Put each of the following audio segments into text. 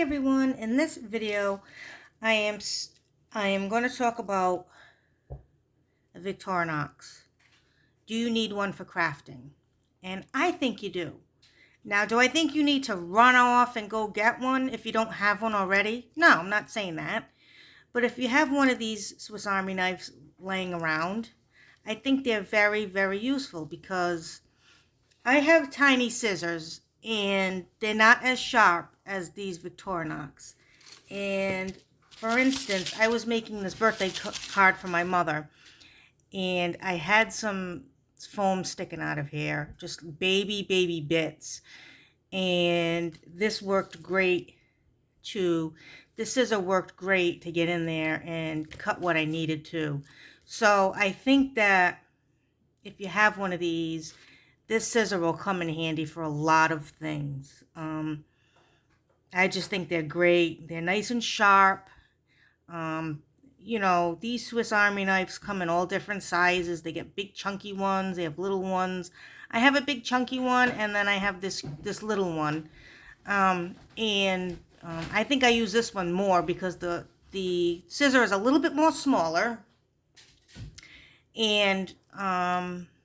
everyone. In this video, I am going to talk about a Victorinox. Do you need one for crafting? And I think you do. Now, do I think you need to run off and go get one if you don't have one already? No, I'm not saying that. But if you have one of these Swiss Army knives laying around, I think they're very, very useful because I have tiny scissors and they're not as sharp as these Victorinox. And for instance, I was making this birthday card for my mother, and I had some foam sticking out of here, just baby bits. And this worked great to, this scissor worked great to get in there and cut what I needed to. So I think that if you have one of these, this scissor will come in handy for a lot of things. I just think they're great. They're nice and sharp. You know, these Swiss Army knives come in all different sizes. They get big chunky ones. They have little ones. I have a big chunky one, and then I have this little one. I think I use this one more because the scissor is a little bit more smaller. And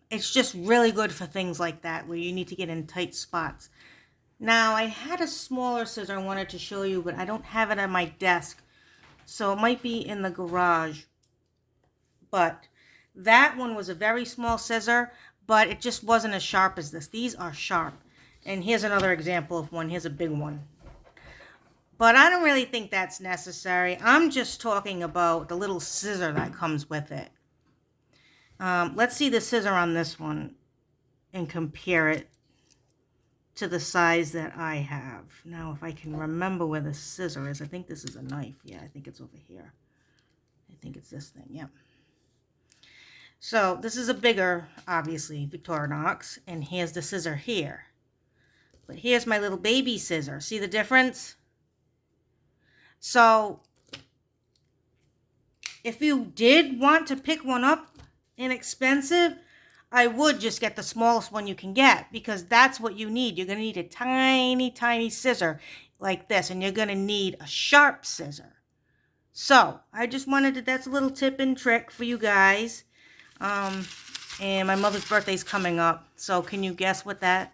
it's just really good for things like that where you need to get in tight spots. Now, I had a smaller scissor I wanted to show you, but I don't have it on my desk. So it might be in the garage. But that one was a very small scissor, but it just wasn't as sharp as this. These are sharp. And here's another example of one. Here's a big one. But I don't really think that's necessary. I'm just talking about the little scissor that comes with it. Let's see the scissor on this one and compare it to the size that I have. Now, if I can remember where the scissor is, I think this is a knife. Yeah, I think it's over here. I think it's this thing, yeah. So this is a bigger, obviously, Victorinox, and here's the scissor here. But here's my little baby scissor. See the difference? So if you did want to pick one up inexpensive, I would just get the smallest one you can get because that's what you need. You're going to need a tiny scissor like this, and you're going to need a sharp scissor. So I just wanted to, that's a little tip and trick for you guys. And my mother's birthday is coming up. So can you guess what that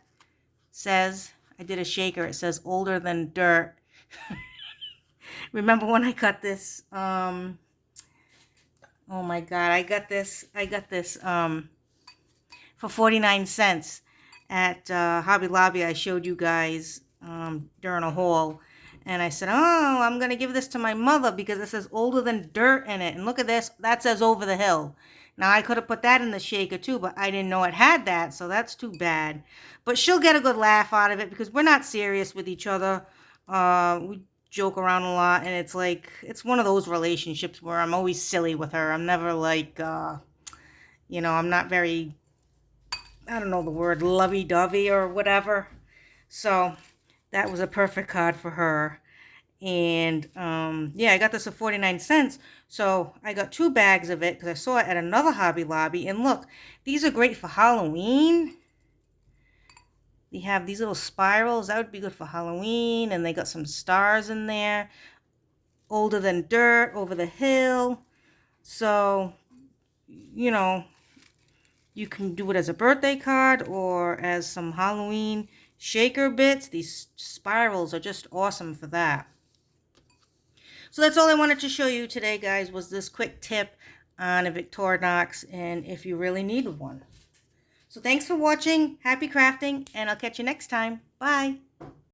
says? I did a shaker. It says older than dirt. Remember when I got this? Oh my God, I got this for 49 cents at Hobby Lobby. I showed you guys during a haul. And I said, oh, I'm going to give this to my mother because it says older than dirt in it. And look at this. That says over the hill. Now, I could have put that in the shaker too, but I didn't know it had that. So that's too bad. But she'll get a good laugh out of it because we're not serious with each other. We joke around a lot. And it's like, it's one of those relationships where I'm always silly with her. I'm never like, you know, I'm not very, I don't know the word, lovey-dovey or whatever. So that was a perfect card for her. And yeah, I got this for 49 cents. So I got 2 bags of it because I saw it at another Hobby Lobby. And look, these are great for Halloween. They have these little spirals. That would be good for Halloween. And they got some stars in there. Older than dirt, over the hill. So, you know, you can do it as a birthday card or as some Halloween shaker bits. These spirals are just awesome for that. So that's all I wanted to show you today, guys, was this quick tip on a Victorinox and if you really need one. So thanks for watching. Happy crafting, and I'll catch you next time. Bye.